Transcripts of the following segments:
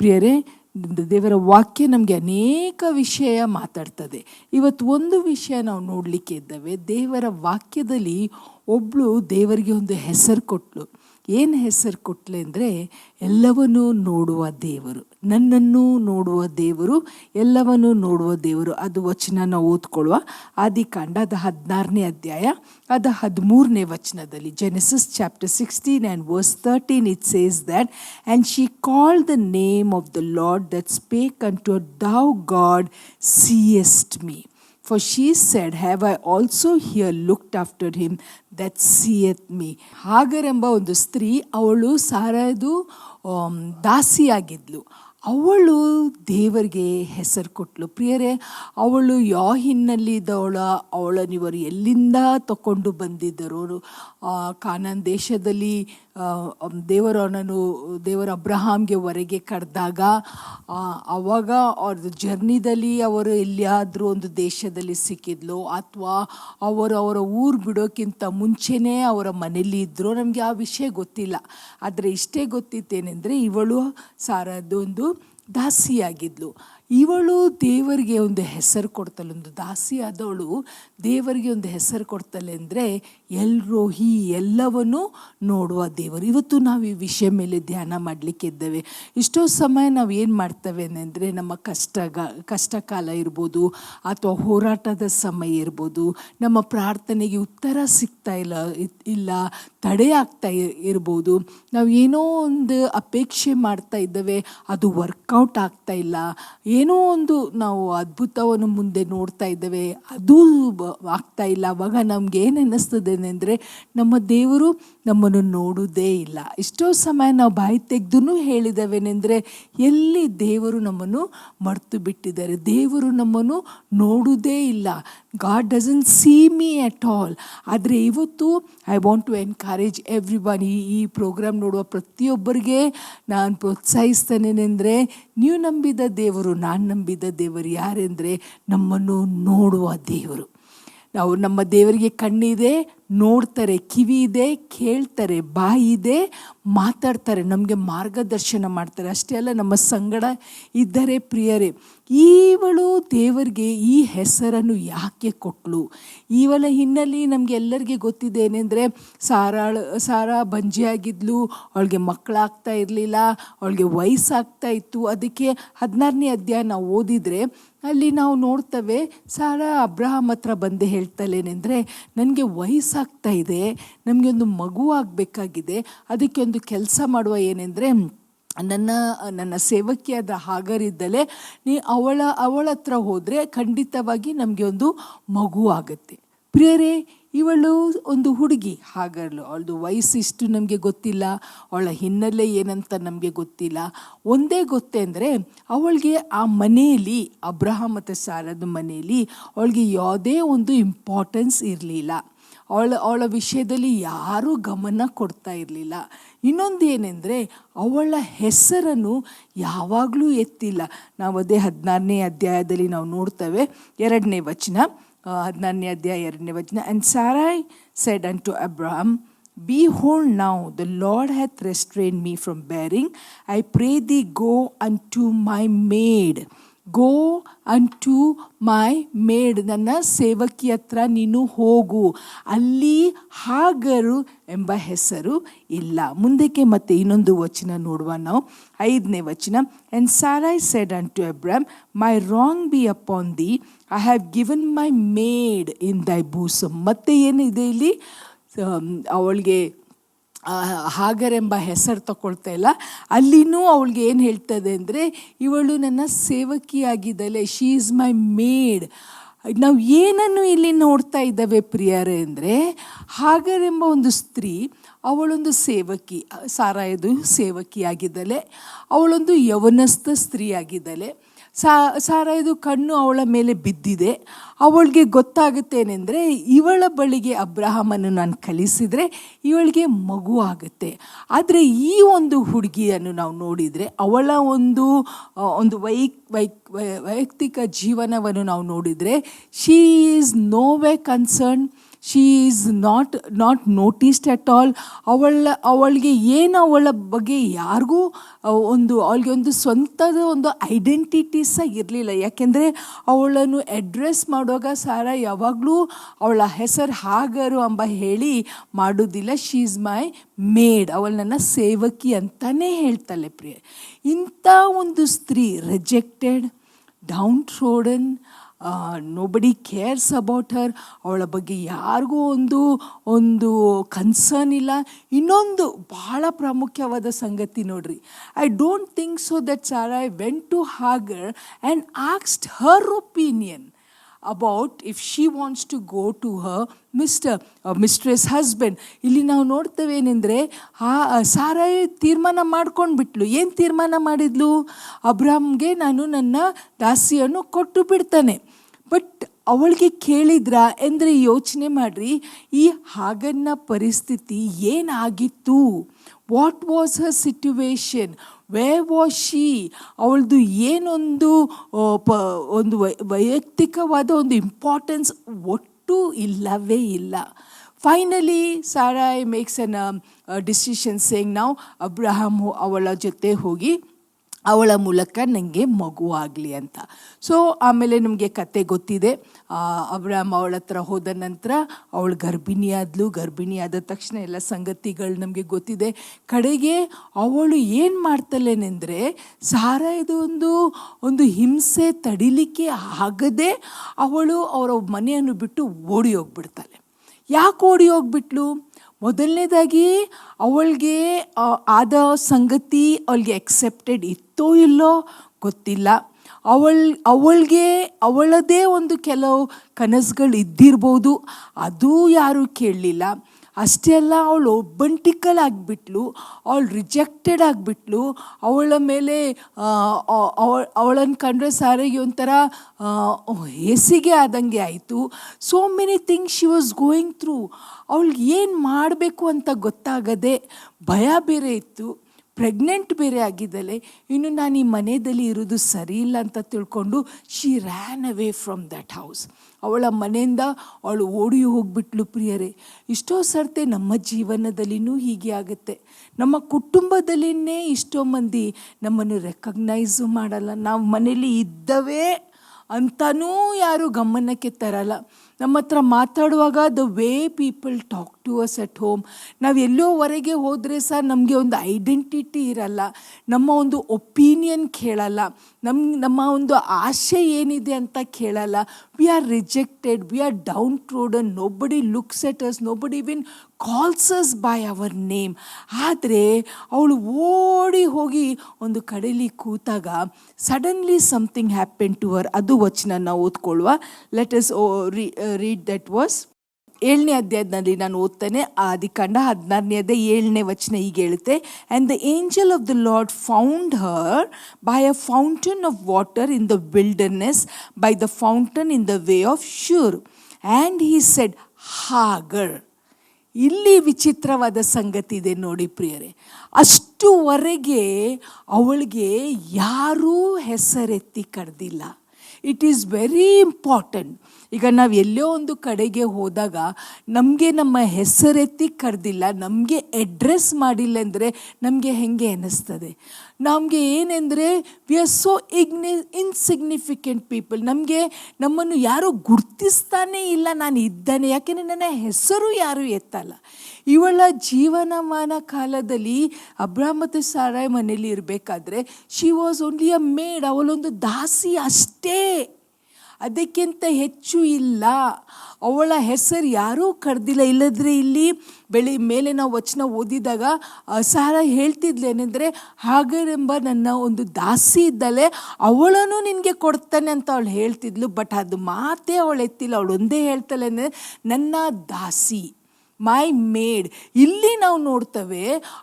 ಪ್ರಿಯರೇ, ದೇವರ ವಾಕ್ಯ ನಮಗೆ ಅನೇಕ ವಿಷಯ ಮಾತಾಡ್ತದೆ. ಇವತ್ತು ಒಂದು ವಿಷಯ ನಾವು ನೋಡಲಿಕ್ಕೆ ಇದ್ದೇವೆ. ದೇವರ ವಾಕ್ಯದಲ್ಲಿ ಒಬ್ಬಳು ದೇವರಿಗೆ ಒಂದು ಹೆಸರು ಕೊಟ್ಟಳು. ಏನು ಹೆಸರು ಕೊಟ್ಟಲೆ ಅಂದರೆ, ಎಲ್ಲವನ್ನೂ ನೋಡುವ ದೇವರು, ನನ್ನನ್ನು ನೋಡುವ ದೇವರು, ಎಲ್ಲವನ್ನೂ ನೋಡುವ ದೇವರು. ಅದು ವಚನ ನಾವು ಓದ್ಕೊಳ್ಳುವ. ಆದಿಕಾಂಡ 16ನೇ ಅಧ್ಯಾಯ 13ನೇ ವಚನದಲ್ಲಿ, Genesis chapter 16 and verse 13, it says that, "And she called the name of the Lord that spake unto her, Thou God seest me. For she said, Have I also here looked after him that seeth me." ಹಾಗರ್ ಎಂಬ ಒಂದು ಸ್ತ್ರೀ, ಅವಳು ಸಾರದು ದಾಸಿಯಾಗಿದ್ಲು. ಅವಳು ದೇವರಿಗೆ ಹೆಸರು ಕೊಟ್ಟಳು. ಪ್ರಿಯರೇ, ಅವಳು ಯಾವ ಹಿನ್ನೆಲೆಯಿದ್ದವಳ, ಅವಳನ್ನು ಇವರು ಎಲ್ಲಿಂದ ತಗೊಂಡು ಬಂದಿದ್ದರು? ಕಾನಾನ್ ದೇಶದಲ್ಲಿ ದೇವರ ಅಬ್ರಹಾಮ್ಗೆ ಹೊರಗೆ ಕರೆದಾಗ, ಆವಾಗ ಅವ್ರದ್ದು ಜರ್ನಿದಲ್ಲಿ ಅವರು ಎಲ್ಲಿಯಾದರೂ ಒಂದು ದೇಶದಲ್ಲಿ ಸಿಕ್ಕಿದ್ಲು, ಅಥವಾ ಅವರ ಊರು ಬಿಡೋಕ್ಕಿಂತ ಮುಂಚೆನೇ ಅವರ ಮನೇಲಿ ಇದ್ದರು. ನಮಗೆ ಆ ವಿಷಯ ಗೊತ್ತಿಲ್ಲ. ಆದರೆ ಇಷ್ಟೇ ಗೊತ್ತಿತ್ತೇನೆಂದರೆ, ಇವಳು ಸಾರದೊಂದು ದಾಸಿಯಾಗಿದ್ಲು. ಇವಳು ದೇವರಿಗೆ ಒಂದು ಹೆಸರು ಕೊಡ್ತಾಳೆ. ಒಂದು ದಾಸಿ ಆದವಳು ದೇವರಿಗೆ ಒಂದು ಹೆಸರು ಕೊಡ್ತಾಳೆ ಅಂದರೆ, ಎಲ್ರೋಹಿ, ಎಲ್ಲವನ್ನೂ ನೋಡುವ ದೇವರು. ಇವತ್ತು ನಾವು ಈ ವಿಷಯ ಮೇಲೆ ಧ್ಯಾನ ಮಾಡಲಿಕ್ಕೆ ಇದ್ದೇವೆ. ಇಷ್ಟೋ ಸಮಯ ನಾವು ಏನು ಮಾಡ್ತೇವೆ ಅಂದರೆ, ನಮ್ಮ ಕಷ್ಟ ಕಾಲ ಇರ್ಬೋದು, ಅಥವಾ ಹೋರಾಟದ ಸಮಯ ಇರ್ಬೋದು, ನಮ್ಮ ಪ್ರಾರ್ಥನೆಗೆ ಉತ್ತರ ಸಿಗ್ತಾ ಇಲ್ಲ, ತಡೆ ಆಗ್ತಾ ಇರ್ಬೋದು, ನಾವು ಏನೋ ಒಂದು ಅಪೇಕ್ಷೆ ಮಾಡ್ತಾ ಇದ್ದೇವೆ, ಅದು ವರ್ಕೌಟ್ ಆಗ್ತಾ ಇಲ್ಲ, ಏನೋ ಒಂದು ನಾವು ಅದ್ಭುತವನ್ನು ಮುಂದೆ ನೋಡ್ತಾ ಇದ್ದೇವೆ, ಅದು ಆಗ್ತಾ ಇಲ್ಲ. ಆವಾಗ ನಮ್ಗೆ ಏನು ಅನ್ನಿಸ್ತದೆ ಅಂದರೆ, ನಮ್ಮ ದೇವರು ನಮ್ಮನ್ನು ನೋಡುವುದೇ ಇಲ್ಲ. ಎಷ್ಟೋ ಸಮಯ ನಾವು ಬಾಯಿ ತೆಗೆದು ಹೇಳಿದವೇನೆಂದರೆ, ಎಲ್ಲಿ ದೇವರು ನಮ್ಮನ್ನು ಮರೆತು ಬಿಟ್ಟಿದ್ದಾರೆ, ದೇವರು ನಮ್ಮನ್ನು ನೋಡುವುದೇ ಇಲ್ಲ. God doesn't see me at all. ಆದರೆ ಇವತ್ತು I want to encourage everybody. ಈ ಪ್ರೋಗ್ರಾಮ್ ನೋಡುವ ಪ್ರತಿಯೊಬ್ಬರಿಗೆ ನಾನು ಪ್ರೋತ್ಸಾಹಿಸ್ತೇನೆಂದರೆ, ನೀವು ನಂಬಿದ ದೇವರು, ನಾನು ನಂಬಿದ ದೇವರು ಯಾರೆಂದರೆ, ನಮ್ಮನ್ನು ನೋಡುವ ದೇವರು. ನಾವು ನಮ್ಮ ದೇವರಿಗೆ ಕಣ್ಣಿದೆ, ನೋಡ್ತಾರೆ, ಕಿವಿ ಇದೆ, ಕೇಳ್ತಾರೆ, ಬಾಯಿ ಇದೆ, ಮಾತಾಡ್ತಾರೆ, ನಮಗೆ ಮಾರ್ಗದರ್ಶನ ಮಾಡ್ತಾರೆ. ಅಷ್ಟೇ ಅಲ್ಲ, ನಮ್ಮ ಸಂಗಡ ಇದ್ದರೆ. ಪ್ರಿಯರೇ, ಇವಳು ದೇವರಿಗೆ ಈ ಹೆಸರನ್ನು ಯಾಕೆ ಕೊಟ್ಟಳು? ಇವಳ ಹಿನ್ನೆಲೆ ನಮಗೆ ಎಲ್ಲರಿಗೆ ಗೊತ್ತಿದೆ. ಏನೆಂದರೆ, ಸಾರಾ ಬಂಜಿಯಾಗಿದ್ಲು, ಅವಳಿಗೆ ಮಕ್ಕಳಾಗ್ತಾ ಇರಲಿಲ್ಲ, ಅವಳಿಗೆ ವಯಸ್ಸಾಗ್ತಾ ಇತ್ತು. ಅದಕ್ಕೆ 16ನೇ ಅಧ್ಯಾಯ ನಾವು ಓದಿದರೆ ಅಲ್ಲಿ ನಾವು ನೋಡ್ತೇವೆ, ಸಾರಾ ಅಬ್ರಹಾಮ್ ಹತ್ರ ಬಂದು ಹೇಳ್ತಾಳೇನೆಂದರೆ, ನನಗೆ ವಯಸ್ಸಾಗ್ತಾ ಇದೆ, ನಮಗೆ ಒಂದು ಮಗು ಆಗಬೇಕಾಗಿದೆ, ಅದಕ್ಕೆ ಒಂದು ಕೆಲಸ ಮಾಡುವ. ಏನೆಂದರೆ, ನನ್ನ ಸೇವಕಿಯಾದ ಹಾಗರಿದ್ದಲೇ ಅವಳ ಹತ್ರ ಹೋದರೆ ಖಂಡಿತವಾಗಿ ನಮಗೆ ಒಂದು ಮಗು ಆಗುತ್ತೆ. ಪ್ರಿಯರೇ, ಇವಳು ಒಂದು ಹುಡುಗಿ, ಹಾಗರ್ಲು, ಅವಳದು ವಯಸ್ಸಿಷ್ಟು ನಮಗೆ ಗೊತ್ತಿಲ್ಲ, ಅವಳ ಹಿನ್ನೆಲೆ ಏನಂತ ನಮಗೆ ಗೊತ್ತಿಲ್ಲ. ಒಂದೇ ಗೊತ್ತೇಂದರೆ, ಅವಳಿಗೆ ಆ ಮನೆಯಲ್ಲಿ, ಅಬ್ರಹಾಮ್ ಮತ್ತು ಸಾರದ ಮನೆಯಲ್ಲಿ ಅವಳಿಗೆ ಯಾವುದೇ ಒಂದು ಇಂಪಾರ್ಟೆನ್ಸ್ ಇರಲಿಲ್ಲ. ಅವಳ ವಿಷಯದಲ್ಲಿ ಯಾರೂ ಗಮನ ಕೊಡ್ತಾ ಇರಲಿಲ್ಲ. ಇನ್ನೊಂದು ಏನೆಂದರೆ, ಅವಳ ಹೆಸರನ್ನು ಯಾವಾಗಲೂ ಎತ್ತಿಲ್ಲ. ನಾವು ಅದೇ 16ನೇ ಅಧ್ಯಾಯದಲ್ಲಿ ನಾವು ನೋಡ್ತೇವೆ, 2ನೇ ವಚನ, 16ನೇ ಅಧ್ಯಾಯ 2ನೇ ವಚನ. "And Sarai said unto Abraham, Behold, now the Lord hath restrained me from bearing. I pray thee, go unto my maid. Go unto my maid." ನನ್ನ ಸೇವಕಿ ಹತ್ರ ನೀನು ಹೋಗು, ಅಲ್ಲಿ ಹಾಗರು ಎಂಬ ಹೆಸರು ಇಲ್ಲ. ಮುಂದಕ್ಕೆ ಮತ್ತೆ ಇನ್ನೊಂದು ವಚನ ನೋಡುವ ನಾವು, 5ನೇ ವಚನ. "And Sarai said unto Abraham, My wrong be upon thee, I have given my maid in thy bosom." ಮತ್ತೆ ಏನಿದೆ ಇಲ್ಲಿ, ಅವಳಿಗೆ ಹಾಗರೆಂಬ ಹೆಸರು ತಗೊಳ್ತಾ ಇಲ್ಲ. ಅಲ್ಲಿನೂ ಅವಳಿಗೆ ಏನು ಹೇಳ್ತದೆ ಅಂದರೆ, ಇವಳು ನನ್ನ ಸೇವಕಿಯಾಗಿದ್ದಾಳೆ, ಶಿ ಈಸ್ ಮೈ ಮೇಡ್. ನಾವು ಏನನ್ನು ಇಲ್ಲಿ ನೋಡ್ತಾ ಇದ್ದಾವೆ ಪ್ರಿಯರೇ ಅಂದರೆ, ಹಾಗರೆಂಬ ಒಂದು ಸ್ತ್ರೀ, ಅವಳೊಂದು ಸೇವಕಿ, ಸಾರಾಯದು ಸೇವಕಿಯಾಗಿದ್ದಾಳೆ, ಅವಳೊಂದು ಯವನಸ್ಥ ಸ್ತ್ರೀಯಾಗಿದ್ದಾಳೆ. ಸಾರಾಯದು ಕಣ್ಣು ಅವಳ ಮೇಲೆ ಬಿದ್ದಿದೆ. ಅವಳಿಗೆ ಗೊತ್ತಾಗುತ್ತೇನೆಂದರೆ, ಇವಳ ಬಳಿಗೆ ಅಬ್ರಹಾಮನ್ನು ನಾನು ಕಳಿಸಿದರೆ ಇವಳಿಗೆ ಮಗು ಆಗುತ್ತೆ. ಆದರೆ ಈ ಒಂದು ಹುಡುಗಿಯನ್ನು ನಾವು ನೋಡಿದರೆ, ಅವಳ ಒಂದು ವೈಯಕ್ತಿಕ ಜೀವನವನ್ನು ನಾವು ನೋಡಿದರೆ, she is no way concern, she is not noticed at all. ಅವಳಿಗೆ ಏನು ಅವಳ ಬಗ್ಗೆ ಯಾರಿಗೂ ಅವಳಿಗೆ ಒಂದು ಸ್ವಂತದ ಒಂದು ಐಡೆಂಟಿಟಿ ಸಹ ಇರಲಿಲ್ಲ. ಯಾಕೆಂದರೆ ಅವಳನ್ನು ಅಡ್ರೆಸ್ ಮಾಡುವಾಗ ಸಾರಾ ಯಾವಾಗಲೂ ಅವಳ ಹೆಸರು ಹಾಗರು ಎಂಬ ಹೇಳಿ ಮಾಡೋದಿಲ್ಲ. ಶೀ ಈಸ್ ಮೈ ಮೇಡ್, ಅವಳು ನನ್ನ ಸೇವಕಿ ಅಂತಲೇ ಹೇಳ್ತಾಳೆ ಪ್ರಿಯ. ಇಂಥ ಒಂದು ಸ್ತ್ರೀ rejected, downtrodden, nobody cares about her, ಅವಳ ಬಗ್ಗೆ ಯಾರಿಗೂ ಒಂದು ಕನ್ಸರ್ನ್ ಇಲ್ಲ. ಇನ್ನೊಂದು ಬಹಳ ಪ್ರಾಮುಖ್ಯವಾದ ಸಂಗತಿ ನೋಡ್ರಿ, I don't think so that Sarai went to Hagar and asked her opinion about if she wants to go to her mistress husband. ಇಲ್ಲಿ ನಾವು ನೋಡ್ತೇವೆ ಏನೆಂದರೆ ಸಾರಾಯ್ ತೀರ್ಮಾನ ಮಾಡ್ಕೊಂಡ್ಬಿಟ್ಲು. ಏನು ತೀರ್ಮಾನ ಮಾಡಿದ್ಲು? ಅಬ್ರಾಮ್ಗೆ ನಾನು ನನ್ನ ದಾಸಿಯನ್ನು ಕೊಟ್ಟು ಬಿಡ್ತಾನೆ. ಬಟ್ ಅವಳಿಗೆ ಕೇಳಿದ್ರ ಅಂದರೆ ಯೋಚನೆ ಮಾಡ್ರಿ, ಈ ಹಾಗನ್ನ ಪರಿಸ್ಥಿತಿ ಏನಾಗಿತ್ತು? What was her situation? Where was she? ಅವಳದು ಏನೊಂದು ಒಂದು ವೈಯಕ್ತಿಕವಾದ ಒಂದು ಇಂಪಾರ್ಟೆನ್ಸ್ ಒಟ್ಟು ಇಲ್ಲವೇ ಇಲ್ಲ. Finally Sarai makes an decision saying ನಾವು ಅಬ್ರಹಾಮ್ ಅವಳ ಜೊತೆ ಹೋಗಿ ಅವಳ ಮೂಲಕ ನನಗೆ ಮಗುವಾಗಲಿ ಅಂತ. ಸೊ ಆಮೇಲೆ ನಮಗೆ ಕತೆ ಗೊತ್ತಿದೆ. ಅಬ್ರಾಮ್ ಅವಳ ಹತ್ರ ಹೋದ ನಂತರ ಅವಳು ಗರ್ಭಿಣಿಯಾದ ತಕ್ಷಣ ಎಲ್ಲ ಸಂಗತಿಗಳು ನಮಗೆ ಗೊತ್ತಿದೆ. ಕಡೆಗೆ ಅವಳು ಏನು ಮಾಡ್ತಾಳೇನೆಂದರೆ, ಸಾರಾಯದು ಒಂದು ಹಿಂಸೆ ತಡಿಲಿಕ್ಕೆ ಆಗದೆ ಅವಳು ಅವರ ಮನೆಯನ್ನು ಬಿಟ್ಟು ಓಡಿ ಹೋಗ್ಬಿಡ್ತಾಳೆ. ಯಾಕೆ ಓಡಿ ಹೋಗ್ಬಿಟ್ಲು? ಮೊದಲನೇದಾಗಿ ಅವಳಿಗೆ ಆದ ಸಂಗತಿ ಅವಳಿಗೆ ಎಕ್ಸೆಪ್ಟೆಡ್ ಇತ್ತೋ ಇಲ್ಲೋ ಗೊತ್ತಿಲ್ಲ. ಅವಳಿಗೆ ಅವಳದೇ ಒಂದು ಕೆಲವು ಕನಸುಗಳು ಇದ್ದಿರ್ಬೋದು, ಅದು ಯಾರೂ ಕೇಳಲಿಲ್ಲ. ಅಷ್ಟೇ ಅಲ್ಲ, ಅವಳು ಒಬ್ಬಂಟಿಕಲ್ ಆಗಿಬಿಟ್ಲು, ಅವಳು ರಿಜೆಕ್ಟೆಡ್ ಆಗಿಬಿಟ್ಲು. ಅವಳ ಮೇಲೆ ಅವಳನ್ನು ಕಂಡ್ರೆ ಸಾರಿಗೆ ಒಂಥರ ಹೇಸಿಗೆ ಆದಂಗೆ ಆಯಿತು. So many things she was going through. ಅವಳಿಗೆ ಏನು ಮಾಡಬೇಕು ಅಂತ ಗೊತ್ತಾಗದೆ ಭಯ ಬೇರೆ ಇತ್ತು, ಪ್ರೆಗ್ನೆಂಟ್ ಬೇರೆ ಆಗಿದ್ದಾಳೆ. ಇನ್ನು ನಾನು ಈ ಮನೆಯಲ್ಲಿ ಇರೋದು ಸರಿ ಇಲ್ಲ ಅಂತ ತಿಳ್ಕೊಂಡು she ran away from that house. ಅವಳ ಮನೆಯಿಂದ ಅವಳು ಓಡಿ ಹೋಗಿಬಿಟ್ಲು ಪ್ರಿಯರೇ. ಎಷ್ಟೋ ಸರ್ತೆ ನಮ್ಮ ಜೀವನದಲ್ಲಿನೂ ಹೀಗೆ ಆಗುತ್ತೆ. ನಮ್ಮ ಕುಟುಂಬದಲ್ಲಿನೇ ಎಷ್ಟೋ ಮಂದಿ ನಮ್ಮನ್ನು ರೆಕಗ್ನೈಸು ಮಾಡಲ್ಲ. ನಾವು ಮನೇಲಿ ಇದ್ದವೇ ಅಂತನೂ ಯಾರು ಗಮನಕ್ಕೆ ತರಲ್ಲ. ನಮ್ಮ ಹತ್ರ ಮಾತಾಡುವಾಗ the way people talk to us at home, ನಾವು ಎಲ್ಲೋ ಹೊರಗೆ ಹೋದರೆ ಸಹ ನಮಗೆ ಒಂದು ಐಡೆಂಟಿಟಿ ಇರಲ್ಲ, ನಮ್ಮ ಒಂದು ಒಪಿನಿಯನ್ ಕೇಳಲ್ಲ, ನಮ್ಮ ಒಂದು ಆಸೆ ಏನಿದೆ ಅಂತ ಕೇಳಲ್ಲ. We are rejected, we are downtrodden, nobody looks at us, nobody even calls us by our name. ಆದರೆ ಅವಳು ಓಡಿ ಹೋಗಿ ಒಂದು ಕಡೆಯಲ್ಲಿ ಕೂತಾಗ suddenly something happen to her. ಅದು ವಚನ ನಾವು ಓದ್ಕೊಳ್ಳುವ. Let us read that was 7ನೇ ಅಧ್ಯಾಯದಲ್ಲಿ ನಾನು ಓದ್ತೇನೆ. ಆದಿಕಾಂಡ 16ನೇ ಅಧ್ಯಾಯ 7ನೇ ವಚನ ಹೀಗೆ ಹೇಳುತ್ತೆ, and the angel of the Lord found her by a fountain of water in the wilderness, by the fountain in the way of Shur, and he said Hagar. ಇಲ್ಲಿ ವಿಚಿತ್ರವಾದ ಸಂಗತಿ ಇದೆ ನೋಡಿ ಪ್ರಿಯರೇ. ಅಷ್ಟುವರೆಗೆ ಅವಳಿಗೆ ಯಾರೂ ಹೆಸರೆತ್ತಿ ಕರೆದಿಲ್ಲ. It is very important. ಈಗ ನಾವು ಎಲ್ಲೋ ಒಂದು ಕಡೆಗೆ ಹೋದಾಗ ನಮಗೆ ನಮ್ಮ ಹೆಸರೆತ್ತಿ ಕರೆದಿಲ್ಲ, ನಮಗೆ ಅಡ್ರೆಸ್ ಮಾಡಿಲ್ಲ ಅಂದರೆ ನಮಗೆ ಹೆಂಗೆ ಅನ್ನಿಸ್ತದೆ? ನಮಗೆ ಏನೆಂದರೆ we are so insignificant people. ನಮ್ಮನ್ನು ಯಾರೂ ಗುರ್ತಿಸ್ತಾನೇ ಇಲ್ಲ ನಾನು ಇದ್ದಾನೆ, ಯಾಕೆಂದರೆ ನನ್ನ ಹೆಸರು ಯಾರೂ ಎತ್ತಲ್ಲ. ಇವಳ ಜೀವನಮಾನ ಕಾಲದಲ್ಲಿ ಅಬ್ರಾಮ್ ಮತ್ತು ಸಾರಾಯ್ ಮನೇಲಿ ಇರಬೇಕಾದ್ರೆ she was only a maid, ಅವಳೊಂದು ದಾಸಿ ಅಷ್ಟೇ, ಅದಕ್ಕಿಂತ ಹೆಚ್ಚು ಇಲ್ಲ. ಅವಳ ಹೆಸರು ಯಾರೂ ಕರೆದಿಲ್ಲ. ಇಲ್ಲದ್ರೆ ಇಲ್ಲಿ ಮೇಲೆ ನಾವು ವಚನ ಓದಿದಾಗ ಸಾರಾಯ್ ಹೇಳ್ತಿದ್ಲೇನೆಂದರೆ, ಹಾಗರೆಂಬ ನನ್ನ ಒಂದು ದಾಸಿ ಇದ್ದಲೆ, ಅವಳನ್ನು ನಿನಗೆ ಕೊಡ್ತಾನೆ ಅಂತ ಅವಳು ಹೇಳ್ತಿದ್ಲು. ಬಟ್ ಅದು ಮಾತೇ ಅವಳು ಎತ್ತಿಲ್ಲ. ಅವಳು ಒಂದೇ ಹೇಳ್ತಾಳೆ ಅಂದರೆ ನನ್ನ ದಾಸಿ, ಮೈ ಮೇಡ್. ಇಲ್ಲಿ ನಾವು ನೋಡ್ತೇವೆ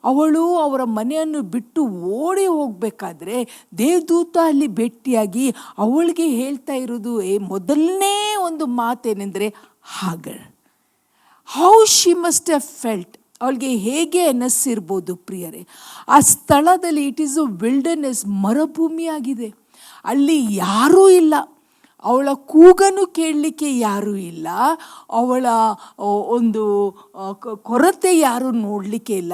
ಅವಳು ಅವರ ಮನೆಯನ್ನು ಬಿಟ್ಟು ಓಡಿ ಹೋಗಬೇಕಾದ್ರೆ ದೇವದೂತ ಅಲ್ಲಿ ಭೇಟಿಯಾಗಿ ಅವಳಿಗೆ ಹೇಳ್ತಾ ಇರೋದು ಮೊದಲನೇ ಒಂದು ಮಾತೇನೆಂದರೆ Hagar. How she must have felt. ಅವಳಿಗೆ ಹೇಗೆ ಅನ್ನಿಸಿರ್ಬೋದು ಪ್ರಿಯರೇ? ಆ ಸ್ಥಳದಲ್ಲಿ ಇಟ್ ಈಸ್ ಅ ವಿಲ್ಡರ್ನೆಸ್, ಮರುಭೂಮಿಯಾಗಿದೆ, ಅಲ್ಲಿ ಯಾರೂ ಇಲ್ಲ. ಅವಳ ಕೂಗನ್ನು ಕೇಳಲಿಕ್ಕೆ ಯಾರೂ ಇಲ್ಲ, ಅವಳ ಒಂದು ಕೊರತೆ ಯಾರೂ ನೋಡಲಿಕ್ಕೆ ಇಲ್ಲ,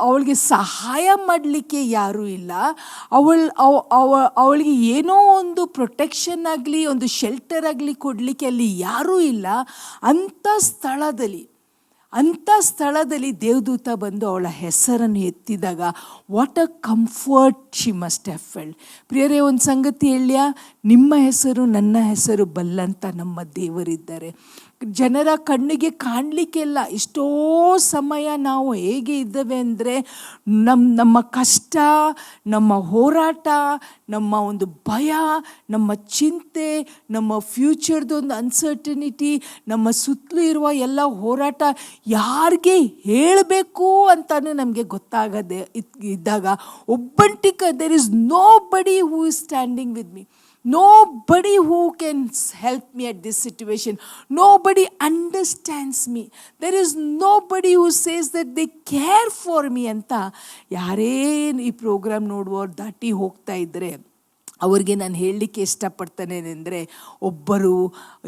ಅವಳಿಗೆ ಸಹಾಯ ಮಾಡಲಿಕ್ಕೆ ಯಾರೂ ಇಲ್ಲ, ಅವಳಿಗೆ ಏನೋ ಒಂದು ಪ್ರೊಟೆಕ್ಷನ್ ಆಗಲಿ ಒಂದು ಶೆಲ್ಟರ್ ಆಗಲಿ ಕೊಡಲಿಕ್ಕೆ ಅಲ್ಲಿ ಯಾರೂ ಇಲ್ಲ. ಅಂಥ ಸ್ಥಳದಲ್ಲಿ ದೇವದೂತ ಬಂದು ಅವಳ ಹೆಸರನ್ನು ಎತ್ತಿದಾಗ what a comfort she must have felt. ಪ್ರಿಯರೇ, ಒಂದು ಸಂಗತಿ ಹೇಳ್ಯಾ, ನಿಮ್ಮ ಹೆಸರು ನನ್ನ ಹೆಸರು ಬಲ್ಲಂತ ನಮ್ಮ ದೇವರಿದ್ದಾರೆ. ಜನರ ಕಣ್ಣಿಗೆ ಕಾಣಲಿಕ್ಕೆಲ್ಲ ಎಷ್ಟೋ ಸಮಯ ನಾವು ಹೇಗೆ ಇದ್ದೇವೆ ಅಂದರೆ ನಮ್ಮ ಕಷ್ಟ, ನಮ್ಮ ಹೋರಾಟ, ನಮ್ಮ ಒಂದು ಭಯ, ನಮ್ಮ ಚಿಂತೆ, ನಮ್ಮ ಫ್ಯೂಚರ್ದು ಒಂದು ಅನ್ಸರ್ಟನಿಟಿ, ನಮ್ಮ ಸುತ್ತಲೂ ಇರುವ ಎಲ್ಲ ಹೋರಾಟ ಯಾರಿಗೆ ಹೇಳಬೇಕು ಅಂತಲೂ ನಮಗೆ ಗೊತ್ತಾಗದೆ ಇದ್ದಾಗ ಒಬ್ಬಂಟಿಕ ದೇರ್ ಇಸ್ ನೋ ಬಡಿ who is standing with me. Nobody who can help me at this situation. Nobody understands me. There is nobody who says that they care for me ಅಂತ ಯಾರೇ ಈ ಪ್ರೋಗ್ರಾಮ್ ನೋಡುವವ್ರು ದಾಟಿ ಹೋಗ್ತಾ ಇದ್ದರೆ ಅವ್ರಿಗೆ ನಾನು ಹೇಳಲಿಕ್ಕೆ ಇಷ್ಟಪಡ್ತಾನೇನೆಂದರೆ, ಒಬ್ಬರು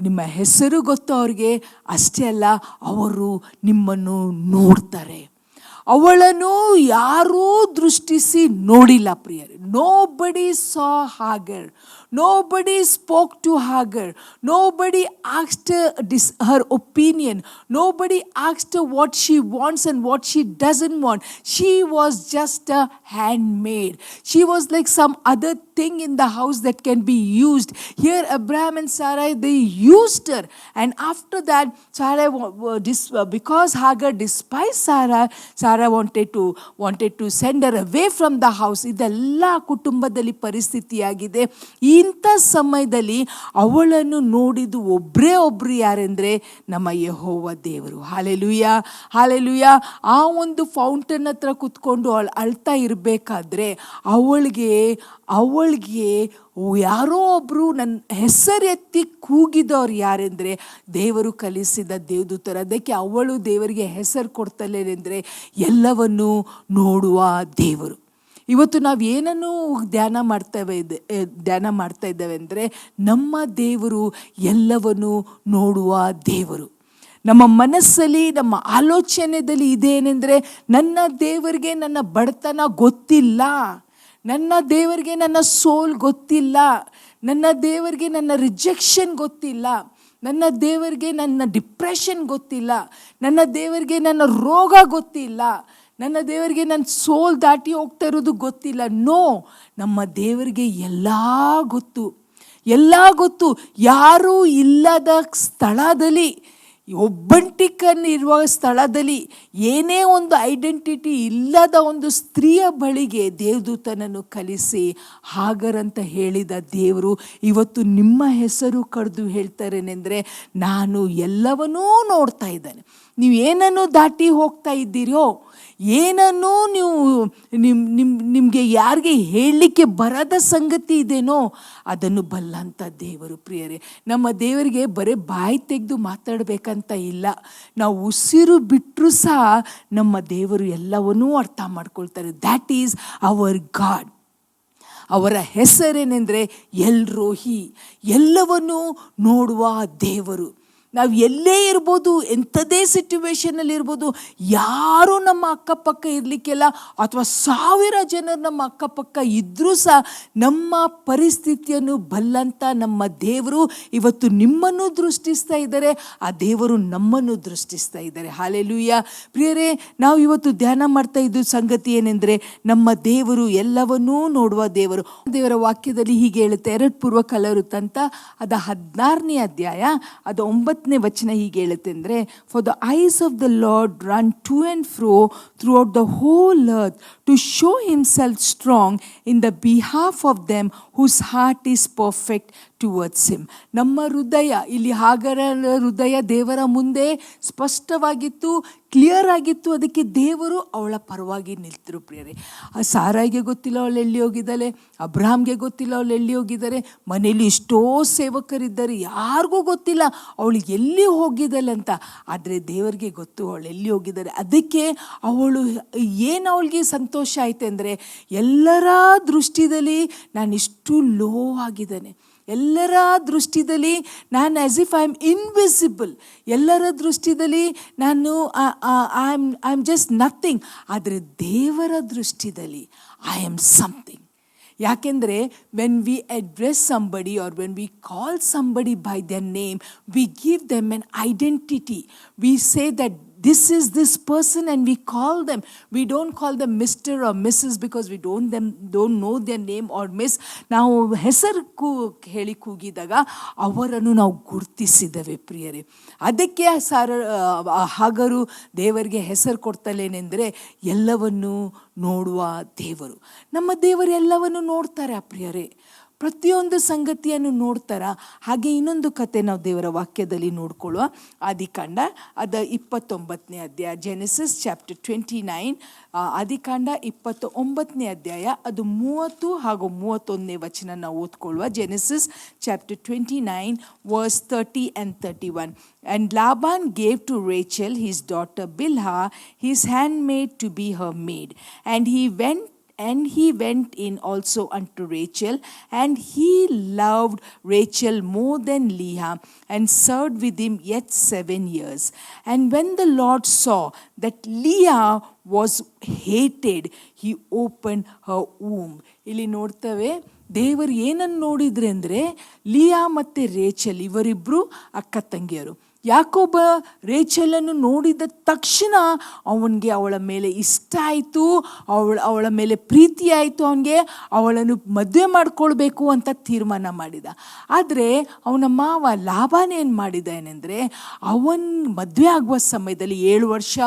ನಿಮ್ಮ ಹೆಸರು ಗೊತ್ತು ಅವ್ರಿಗೆ, ಅಷ್ಟೇ ಅಲ್ಲ ಅವರು ನಿಮ್ಮನ್ನು ನೋಡ್ತಾರೆ. ಅವಳನ್ನು ಯಾರೂ ದೃಷ್ಟಿಸಿ ನೋಡಿಲ್ಲ ಪ್ರಿಯರೇ. Nobody saw Hagar. Nobody spoke to Hagar. Nobody asked her opinion. Nobody asked her what she wants and what she doesn't want. She was just a handmaid. She was like some other thing in the house that can be used. Here Abraham and Sarai, they used her. And after that, Sarai, because Hagar despised Sarah wanted to send her away from the house. ಇದೆಲ್ಲ ಕುಟುಂಬದಲ್ಲಿ ಪರಿಸ್ಥಿತಿಯಾಗಿದೆ. ಇಂಥ ಸಮಯದಲ್ಲಿ ಅವಳನ್ನು ನೋಡಿದ್ದು ಒಬ್ಬರು ಯಾರೆಂದರೆ ನಮ್ಮ ಯೆಹೋವ ದೇವರು. Hallelujah, hallelujah. ಆ ಒಂದು ಫೌಂಟನ್ ಹತ್ರ ಕುತ್ಕೊಂಡು ಅವಳು ಅಳ್ತಾ ಇರಬೇಕಾದ್ರೆ ಅವಳಿಗೆ ಯಾರೋ ಒಬ್ಬರು ನನ್ನ ಹೆಸರು ಎತ್ತಿ ಕೂಗಿದವ್ರು ಯಾರೆಂದರೆ ದೇವರು ಕಲಿಸಿದ ದೇವದೂತರು. ಅದಕ್ಕೆ ಅವಳು ದೇವರಿಗೆ ಹೆಸರು ಕೊಡ್ತಲೇನೆಂದರೆ ಎಲ್ಲವನ್ನೂ ನೋಡುವ ದೇವರು. ಇವತ್ತು ನಾವು ಏನನ್ನು ಧ್ಯಾನ ಮಾಡ್ತಾ ಇದ್ದೇವೆ ಅಂದರೆ ನಮ್ಮ ದೇವರು ಎಲ್ಲವನ್ನು ನೋಡುವ ದೇವರು. ನಮ್ಮ ಮನಸ್ಸಲ್ಲಿ ನಮ್ಮ ಆಲೋಚನೆಯಲ್ಲಿ ಇದೇನೆಂದರೆ ನನ್ನ ದೇವರಿಗೆ ನನ್ನ ಬಡತನ ಗೊತ್ತಿಲ್ಲ, ನನ್ನ ದೇವರಿಗೆ ನನ್ನ ಸೋಲ್ ಗೊತ್ತಿಲ್ಲ, ನನ್ನ ದೇವರಿಗೆ ನನ್ನ ರಿಜೆಕ್ಷನ್ ಗೊತ್ತಿಲ್ಲ, ನನ್ನ ದೇವರಿಗೆ ನನ್ನ ಡಿಪ್ರೆಷನ್ ಗೊತ್ತಿಲ್ಲ, ನನ್ನ ದೇವರಿಗೆ ನನ್ನ ರೋಗ ಗೊತ್ತಿಲ್ಲ, ನನ್ನ ದೇವರಿಗೆ ನನ್ನ ಸೋಲ್ ದಾಟಿ ಹೋಗ್ತಾ ಇರೋದು ಗೊತ್ತಿಲ್ಲ. ನೋ, ನಮ್ಮ ದೇವರಿಗೆ ಎಲ್ಲ ಗೊತ್ತು. ಯಾರೂ ಇಲ್ಲದ ಸ್ಥಳದಲ್ಲಿ, ಒಬ್ಬಂಟಿಕನಿರುವ ಸ್ಥಳದಲ್ಲಿ, ಏನೇ ಒಂದು ಐಡೆಂಟಿಟಿ ಇಲ್ಲದ ಒಂದು ಸ್ತ್ರೀಯ ಬಳಿಗೆ ದೇವದೂತನನ್ನು ಕಲಿಸಿ ಹಾಗರಂತ ಹೇಳಿದ ದೇವರು ಇವತ್ತು ನಿಮ್ಮ ಹೆಸರು ಕರೆದು ಹೇಳ್ತಾರೇನೆಂದರೆ ನಾನು ಎಲ್ಲವನ್ನೂ ನೋಡ್ತಾ ಇದ್ದೇನೆ. ನೀವು ಏನನ್ನು ದಾಟಿ ಹೋಗ್ತಾ ಇದ್ದೀರೋ, ಏನನ್ನು ನೀವು ನಿಮಗೆ ಯಾರಿಗೆ ಹೇಳಲಿಕ್ಕೆ ಬರದ ಸಂಗತಿ ಇದೇನೋ ಅದನ್ನು ಬಲ್ಲಂಥ ದೇವರು. ಪ್ರಿಯರೇ, ನಮ್ಮ ದೇವರಿಗೆ ಬರೀ ಬಾಯಿ ತೆಗೆದು ಮಾತಾಡಬೇಕಂತ ಇಲ್ಲ, ನಾವು ಉಸಿರು ಬಿಟ್ಟರೂ ಸಹ ನಮ್ಮ ದೇವರು ಎಲ್ಲವನ್ನೂ ಅರ್ಥ ಮಾಡ್ಕೊಳ್ತಾರೆ. That is our God. ಅವರ ಹೆಸರೇನೆಂದರೆ ಎಲ್ ರೋಹಿ, ಎಲ್ಲವನ್ನೂ ನೋಡುವ ದೇವರು. ನಾವು ಎಲ್ಲೇ ಇರ್ಬೋದು, ಎಂಥದೇ ಸಿಚುವೇಶನಲ್ಲಿ ಇರ್ಬೋದು, ಯಾರೂ ನಮ್ಮ ಅಕ್ಕಪಕ್ಕ ಇರಲಿಕ್ಕೆಲ್ಲ, ಅಥವಾ 1000 ಜನರು ನಮ್ಮ ಅಕ್ಕಪಕ್ಕ ಇದ್ದರೂ ಸಹ ನಮ್ಮ ಪರಿಸ್ಥಿತಿಯನ್ನು ಬಲ್ಲಂಥ ನಮ್ಮ ದೇವರು ಇವತ್ತು ನಿಮ್ಮನ್ನು ದೃಷ್ಟಿಸ್ತಾ ಇದ್ದಾರೆ, ಆ ದೇವರು ನಮ್ಮನ್ನು ದೃಷ್ಟಿಸ್ತಾ ಇದ್ದಾರೆ. ಹಾಲೆಲೂಯಾ. ಪ್ರಿಯರೇ, ನಾವು ಇವತ್ತು ಧ್ಯಾನ ಮಾಡ್ತಾ ಇದ್ದು ಸಂಗತಿ ಏನೆಂದರೆ ನಮ್ಮ ದೇವರು ಎಲ್ಲವನ್ನೂ ನೋಡುವ ದೇವರು. ದೇವರ ವಾಕ್ಯದಲ್ಲಿ ಹೀಗೆ ಹೇಳುತ್ತೆ, 2 ಪೂರ್ವಕಾಲವೃತ್ತಾಂತ ಅದ 14ನೇ ಅಧ್ಯಾಯ ಅದು 9ನೇ ವಚನ ಹೀಗೆ ಹೇಳುತ್ತೆ ಅಂದರೆ, for the eyes of the Lord run to and fro throughout the whole earth to show himself strong in the behalf of them whose heart is perfect towards him. ನಮ್ಮ ಹೃದಯ, ಇಲ್ಲಿ ಹಾಗರ ಹೃದಯ ದೇವರ ಮುಂದೆ ಸ್ಪಷ್ಟವಾಗಿತ್ತು, ಕ್ಲಿಯರ್ ಆಗಿತ್ತು. ಅದಕ್ಕೆ ದೇವರು ಅವಳ ಪರವಾಗಿ ನಿಲ್ತರು. ಪ್ರಿಯರೇ, ಆ ಸಾರಾಯಿಗೆ ಗೊತ್ತಿಲ್ಲ ಅವಳು ಎಲ್ಲಿ ಹೋಗಿದ್ದಾಳೆ, ಅಬ್ರಹಾಮ್ಗೆ ಗೊತ್ತಿಲ್ಲ ಅವಳು ಎಲ್ಲಿ ಹೋಗಿದ್ದಾರೆ, ಮನೇಲಿ ಎಷ್ಟೋ ಸೇವಕರಿದ್ದಾರೆ, ಯಾರಿಗೂ ಗೊತ್ತಿಲ್ಲ ಅವಳು ಎಲ್ಲಿ ಹೋಗಿದ್ದಾಳೆ ಅಂತ. ಆದರೆ ದೇವರಿಗೆ ಗೊತ್ತು ಅವಳು ಎಲ್ಲಿ ಹೋಗಿದ್ದಾರೆ. ಅದಕ್ಕೆ ಅವಳಿಗೆ ಸಂತೋಷ ಆಯ್ತು ಅಂದರೆ, ಎಲ್ಲರ ದೃಷ್ಟಿಯಲ್ಲಿ ನಾನು ಇಷ್ಟು ಲೋ ಆಗಿದ್ದೇನೆ, ಎಲ್ಲರ ದೃಷ್ಟಿದಲ್ಲಿ ನಾನು as if I am invisible, ಎಲ್ಲರ ದೃಷ್ಟಿದಲ್ಲಿ ನಾನು ಐ ಆಮ್ ಜಸ್ಟ್ ನಥಿಂಗ್. ಆದರೆ ದೇವರ ದೃಷ್ಟಿದಲ್ಲಿ ಐ ಆಮ್ ಸಮಥಿಂಗ್. ಯಾಕೆಂದರೆ when we address somebody or when we call somebody by their name, we give them an identity. We say that this is this person and we call them. We don't call them Mr. or Mrs. because we don't know their name or miss. ನಾವು ಹೆಸರು ಹೇಳಿ ಕೂಗಿದಾಗ ಅವರನ್ನು ನಾವು ಗುರುತಿಸಿದ್ದೇವೆ ಪ್ರಿಯರೇ. ಅದಕ್ಕೆ ಹಾಗರು ದೇವರಿಗೆ ಹೆಸರು ಕೊಡ್ತಲೇನೆಂದರೆ ಎಲ್ಲವನ್ನು ನೋಡುವ ದೇವರು. ನಮ್ಮ ದೇವರು ಎಲ್ಲವನ್ನು ನೋಡ್ತಾರೆ ಪ್ರಿಯರೇ, ಪ್ರತಿಯೊಂದು ಸಂಗತಿಯನ್ನು ನೋಡ್ತಾರ. ಹಾಗೆ ಇನ್ನೊಂದು ಕತೆ ನಾವು ದೇವರ ವಾಕ್ಯದಲ್ಲಿ ನೋಡ್ಕೊಳ್ಳುವ. ಆದಿಕಾಂಡ 29ನೇ ಅಧ್ಯಾಯ, ಜೆನೆಸಿಸ್ ಚಾಪ್ಟರ್ 29, ಆದಿಕಾಂಡ 29ನೇ ಅಧ್ಯಾಯ, ಅದು 30 ಹಾಗೂ 31ನೇ ವಚನ ನಾವು ಓದ್ಕೊಳ್ಳುವ. Genesis chapter 29 verse 30 and 31. And Laban gave to Rachel his daughter Bilhah his handmaid to be her maid. And he went in also unto Rachel, and he loved Rachel more than Leah, and served with him yet 7 years. And when the Lord saw that Leah was hated, he opened her womb. ಇಲ್ಲಿ ನೋಡ್ತೇವೆ ದೇವರು ಏನನ್ನು ನೋಡಿದ್ರೆ ಅಂದರೆ, ಲಿಯಾ ಮತ್ತು Rachel ಇವರಿಬ್ಬರು ಅಕ್ಕ ತಂಗಿಯರು. ಯಾಕೋಬ ರೇಚಲನ್ನು ನೋಡಿದ ತಕ್ಷಣ ಅವನಿಗೆ ಅವಳ ಮೇಲೆ ಇಷ್ಟ ಆಯಿತು, ಅವಳ ಮೇಲೆ ಪ್ರೀತಿ ಆಯಿತು, ಅವಳನ್ನು ಮದುವೆ ಮಾಡ್ಕೊಳ್ಬೇಕು ಅಂತ ತೀರ್ಮಾನ ಮಾಡಿದ. ಆದರೆ ಅವನ ಮಾವ ಲಾಬಾನ್ ಏನು ಮಾಡಿದ ಏನೆಂದರೆ, ಅವನ ಮದುವೆ ಆಗುವ ಸಮಯದಲ್ಲಿ 7 ವರ್ಷ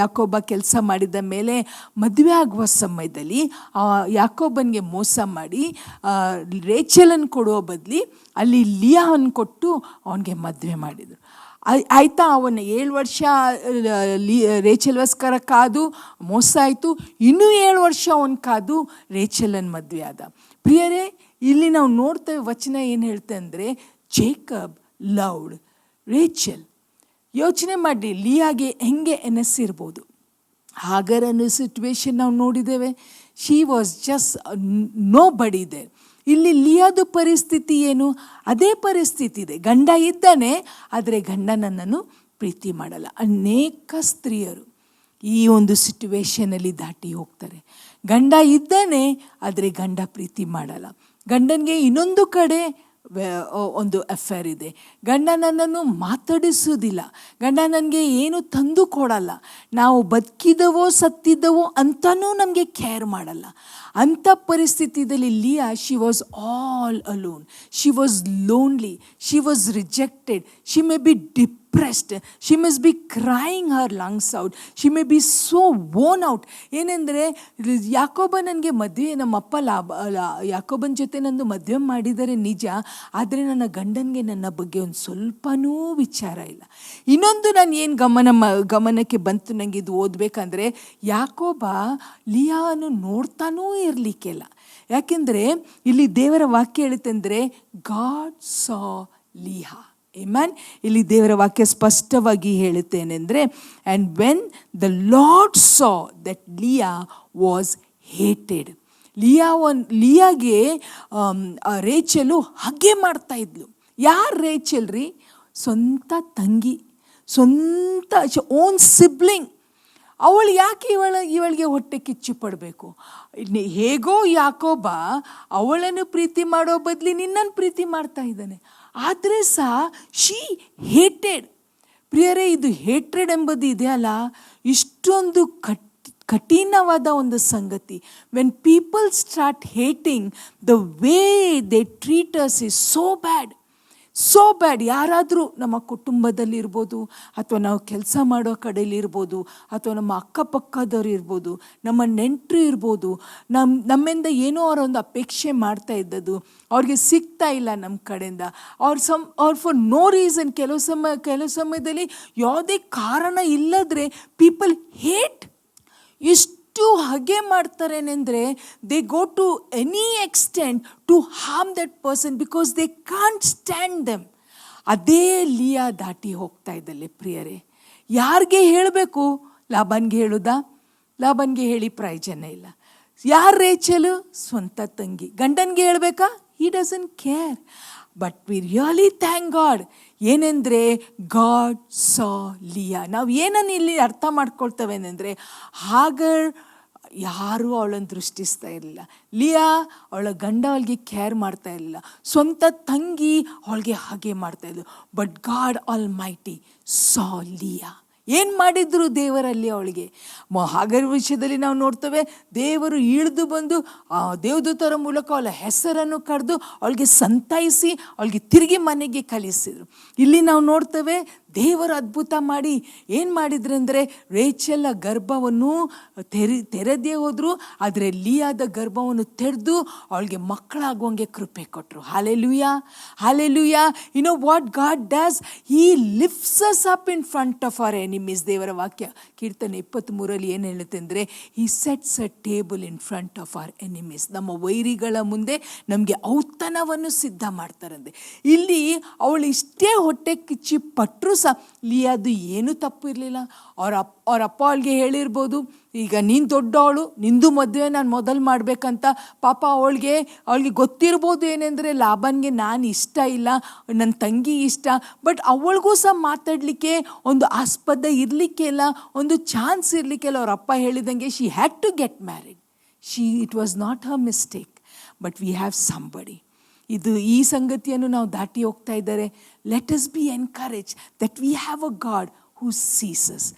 ಯಾಕೋಬ ಕೆಲಸ ಮಾಡಿದ ಮೇಲೆ ಮದುವೆ ಆಗುವ ಸಮಯದಲ್ಲಿ ಯಾಕೋಬನಿಗೆ ಮೋಸ ಮಾಡಿ ರೇಚಲನ್ನು ಕೊಡುವ ಬದಲಿ ಅಲ್ಲಿ ಲಿಯಾವನ್ನು ಕೊಟ್ಟು ಅವನಿಗೆ ಮದುವೆ ಮಾಡಿದರು. ಆಯಿತಾ, ಅವನ 7 ವರ್ಷ ರೇಚಲ್ಗೋಸ್ಕರ ಕಾದು ಮೋಸ ಆಯಿತು. ಇನ್ನೂ 7 ವರ್ಷ ಅವನು ಕಾದು ರೇಚಲನ್ ಮದುವೆ ಆದ. ಪ್ರಿಯರೇ, ಇಲ್ಲಿ ನಾವು ನೋಡ್ತೇವೆ ವಚನ ಏನು ಹೇಳ್ತೆ ಅಂದರೆ, ಜೇಕಬ್ ಲವ್ಡ್ ರೇಚಲ್. ಯೋಚನೆ ಮಾಡಿ, ಲಿಯಾಗೆ ಹೆಂಗೆ ಎನಸಿರ್ಬೋದು. ಹಾಗರ್ ಅನ್ನೋ ಸಿಚುವೇಶನ್ ನಾವು ನೋಡಿದ್ದೇವೆ. ಶಿ ವಾಸ್ ಜಸ್ಟ್ ನೋ ಬಡಿ ದೇರ್. ಇಲ್ಲಿ ಲಿಯಾದ ಪರಿಸ್ಥಿತಿ ಏನು? ಅದೇ ಪರಿಸ್ಥಿತಿ ಇದೆ. ಗಂಡ ಇದ್ದಾನೆ, ಆದರೆ ಗಂಡ ನನ್ನನ್ನು ಪ್ರೀತಿ ಮಾಡಲ್ಲ. ಅನೇಕ ಸ್ತ್ರೀಯರು ಈ ಒಂದು ಸಿಚುವೇಶನಲ್ಲಿ ದಾಟಿ ಹೋಗ್ತಾರೆ. ಗಂಡ ಇದ್ದಾನೆ, ಆದರೆ ಗಂಡ ಪ್ರೀತಿ ಮಾಡಲ್ಲ. ಗಂಡನಿಗೆ ಇನ್ನೊಂದು ಕಡೆ ಒಂದು ಅಫೇರ್ ಇದೆ. ಗಂಡ ನನ್ನನ್ನು ಮಾತಾಡಿಸೋದಿಲ್ಲ, ಗಂಡ ನನಗೆ ಏನು ತಂದು ಕೊಡಲ್ಲ, ನಾವು ಬದುಕಿದವೋ ಸತ್ತಿದ್ದವೋ ಅಂತನೂ ನಮಗೆ ಕೇರ್ ಮಾಡಲ್ಲ. ಅಂಥ ಪರಿಸ್ಥಿತಿಯಲ್ಲಿ Leah, she was all alone, she was lonely, she was rejected, she may be depressed, she must be crying her lungs out, she may be so worn out. ಏನೆಂದರೆ, ಯಾಕೋಬ ನನಗೆ ಮದುವೆ, ನಮ್ಮಪ್ಪ ಯಾಕೋಬನ ಜೊತೆ ನಂದು ಮದುವೆ ಮಾಡಿದರೆ ನಿಜ, ಆದರೆ ನನ್ನ ಗಂಡನಿಗೆ ನನ್ನ ಬಗ್ಗೆ ಒಂದು ಸ್ವಲ್ಪನೂ ವಿಚಾರ ಇಲ್ಲ. ಇನ್ನೊಂದು ನಾನು ಏನು ಗಮನಕ್ಕೆ ಬಂತು ನನಗೆ ಇದು ಓದಬೇಕಂದ್ರೆ, ಯಾಕೋಬ ಲಿಯಾನು ನೋಡ್ತಾನೂ ಇರಲಿಕ್ಕಿಲ್ಲ. ಯಾಕೆಂದರೆ ಇಲ್ಲಿ ದೇವರ ವಾಕ್ಯ ಹೇಳುತ್ತೆಂದರೆ, ಗಾಡ್ ಸಾ ಲಿಯಾ. ಆಮೆನ್. ಇಲ್ಲಿ ದೇವರ ವಾಕ್ಯ ಸ್ಪಷ್ಟವಾಗಿ ಹೇಳುತ್ತೇನೆಂದರೆ, and when the Lord saw that Leah was hated. ಲಿಯಾಗೆ ರೇಚಲು ಹಾಗೆ ಮಾಡ್ತಾ ಇದ್ಲು. ಯಾರು ರೇಚಲ್ ರೀ? ಸ್ವಂತ ತಂಗಿ, ಸ್ವಂತ ಓನ್ ಸಿಬ್ಲಿಂಗ್. ಅವಳು ಯಾಕೆ ಇವಳಿಗೆ ಹೊಟ್ಟೆ ಕಿಚ್ಚು ಪಡಬೇಕು? ಹೇಗೋ ಯಾಕೋಬ ಅವಳನ್ನು ಪ್ರೀತಿ ಮಾಡೋ ಬದಲಿ ನಿನ್ನನ್ನು ಪ್ರೀತಿ ಮಾಡ್ತಾ ಇದ್ದಾನೆ. ಆದರೆ ಸಹ ಶಿ ಹೇಟೆಡ್. ಪ್ರಿಯರೇ, ಇದು ಹೇಟ್ರೆಡ್ ಎಂಬುದು ಇದೆಯಲ್ಲ, ಇಷ್ಟೊಂದು ಕಠಿಣವಾದ ಒಂದು ಸಂಗತಿ. When people start hating, the way they treat us is so bad, so ಬ್ಯಾಡ್. ಯಾರಾದರೂ ನಮ್ಮ ಕುಟುಂಬದಲ್ಲಿ ಇರ್ಬೋದು, ಅಥವಾ ನಾವು ಕೆಲಸ ಮಾಡೋ ಕಡೆಯಲ್ಲಿ ಇರ್ಬೋದು, ಅಥವಾ ನಮ್ಮ ಅಕ್ಕಪಕ್ಕದವ್ರು ಇರ್ಬೋದು, ನಮ್ಮ ನೆಂಟರು ಇರ್ಬೋದು, ನಮ್ಮಿಂದ ಏನೋ ಅವರೊಂದು ಅಪೇಕ್ಷೆ ಮಾಡ್ತಾ ಇದ್ದದ್ದು ಅವ್ರಿಗೆ ಸಿಗ್ತಾ ಇಲ್ಲ ನಮ್ಮ ಕಡೆಯಿಂದ, ಅವ್ರು ಫಾರ್ ನೋ ರೀಸನ್, ಕೆಲವು ಸಮಯದಲ್ಲಿ ಯಾವುದೇ ಕಾರಣ ಇಲ್ಲದ್ರೆ ಪೀಪಲ್ ಹೇಟ್. ಎಷ್ಟು ಹಾಗೆ ಮಾಡ್ತಾರೇನೆಂದರೆ, they go to any extent to harm that person because they can't stand them. ಅದೇ ಲಿಯಾ ದಾಟಿ ಹೋಗ್ತಾ ಇದ್ದಲ್ಲೇ ಪ್ರಿಯರೇ. ಯಾರಿಗೆ ಹೇಳಬೇಕು? ಲಾಬಾನ್ಗೆ ಹೇಳೋದಾ? ಲಾಬಾನ್ಗೆ ಹೇಳಿ ಪ್ರಯೋಜನ ಇಲ್ಲ. ಯಾರು ರೇಚಲು? ಸ್ವಂತ ತಂಗಿ. ಗಂಡನಿಗೆ ಹೇಳ್ಬೇಕಾ? He doesn't care. But we really thank God. ಏನೆಂದರೆ ಗಾಡ್ ಸಾ ಲಿಯಾ. ನಾವು ಏನನ್ನು ಇಲ್ಲಿ ಅರ್ಥ ಮಾಡ್ಕೊಳ್ತೇವೆ ಅಂದರೆ, ಹಾಗರ್ ಯಾರೂ ಅವಳನ್ನು ದೃಷ್ಟಿಸ್ತಾ ಇರಲಿಲ್ಲ. ಲಿಯಾ ಅವಳ ಗಂಡ ಅವಳಿಗೆ ಕೇರ್ ಮಾಡ್ತಾ ಇರಲಿಲ್ಲ. ಸ್ವಂತ ತಂಗಿ ಅವಳಿಗೆ ಹಾಗೆ ಮಾಡ್ತಾಯಿದ್ಲು. ಬಟ್ ಗಾಡ್ ಆಲ್ ಮೈಟಿ ಸಾ ಲಿಯಾ. ಏನು ಮಾಡಿದ್ರು ದೇವರಲ್ಲಿ ಅವಳಿಗೆ? ಹಾಗರ ವಿಷಯದಲ್ಲಿ ನಾವು ನೋಡ್ತೇವೆ, ದೇವರು ಇಳಿದು ಬಂದು ದೇವದೂತರ ಮೂಲಕ ಅವಳ ಹೆಸರನ್ನು ಕರೆದು ಅವಳಿಗೆ ಸಂತೈಸಿ ಅವಳಿಗೆ ತಿರುಗಿ ಮನೆಗೆ ಕಳಿಸಿದರು. ಇಲ್ಲಿ ನಾವು ನೋಡ್ತೇವೆ ದೇವರು ಅದ್ಭುತ ಮಾಡಿ ಏನು ಮಾಡಿದ್ರು ಅಂದರೆ, ರೇಚಲ ಗರ್ಭವನ್ನು ತೆರೆದೇ ಹೋದರು, ಆದರೆ ಲಿಯಾದ ಗರ್ಭವನ್ನು ತೆರೆದು ಅವಳಿಗೆ ಮಕ್ಕಳಾಗುವಂಗೆ ಕೃಪೆ ಕೊಟ್ಟರು. Hallelujah, hallelujah. You know what God does? He lifts us up in front of our enemies. ದೇವರ ವಾಕ್ಯ ಕೀರ್ತನೆ 23 ಏನು ಹೇಳುತ್ತೆ ಅಂದರೆ, he sets a table in front of our enemies. ನಮ್ಮ ವೈರಿಗಳ ಮುಂದೆ ನಮಗೆ ಔತಣವನ್ನು ಸಿದ್ಧ ಮಾಡ್ತಾರಂತೆ. ಇಲ್ಲಿ ಅವಳು ಇಷ್ಟೇ ಹೊಟ್ಟೆ ಕಿಚ್ಚಿ ಪಟ್ಟರು ಸಹ ಲಿಯಾದು ಏನೂ ತಪ್ಪು ಇರಲಿಲ್ಲ. ಅವ್ರ ಅಪ್ಪ ಅವಳಿಗೆ ಹೇಳಿರ್ಬೋದು, ಈಗ ನೀನು ದೊಡ್ಡವಳು, ನಿಂದು ಮದುವೆ ನಾನು ಮೊದಲು ಮಾಡಬೇಕಂತ. ಪಾಪ ಅವಳಿಗೆ ಗೊತ್ತಿರ್ಬೋದು ಏನೆಂದರೆ, ಲಾಭನ್ಗೆ ನಾನು ಇಷ್ಟ ಇಲ್ಲ, ನನ್ನ ತಂಗಿ ಇಷ್ಟ. ಬಟ್ ಅವಳಿಗೂ ಸಹ ಮಾತಾಡಲಿಕ್ಕೆ ಒಂದು ಆಸ್ಪದ ಇರಲಿಕ್ಕೆ ಇಲ್ಲ, ಒಂದು ಚಾನ್ಸ್ ಇರಲಿಕ್ಕೆ ಇಲ್ಲ. ಅವ್ರ ಅಪ್ಪ ಹೇಳಿದಂಗೆ she had to get married. It was not her mistake, but we have somebody. ಈ ಸಂಗತಿಯನ್ನು ನಾವು ದಾಟಿ ಹೋಗ್ತಾ ಇದ್ದಾರೆ. Let us be encourage that we have a God who sees us.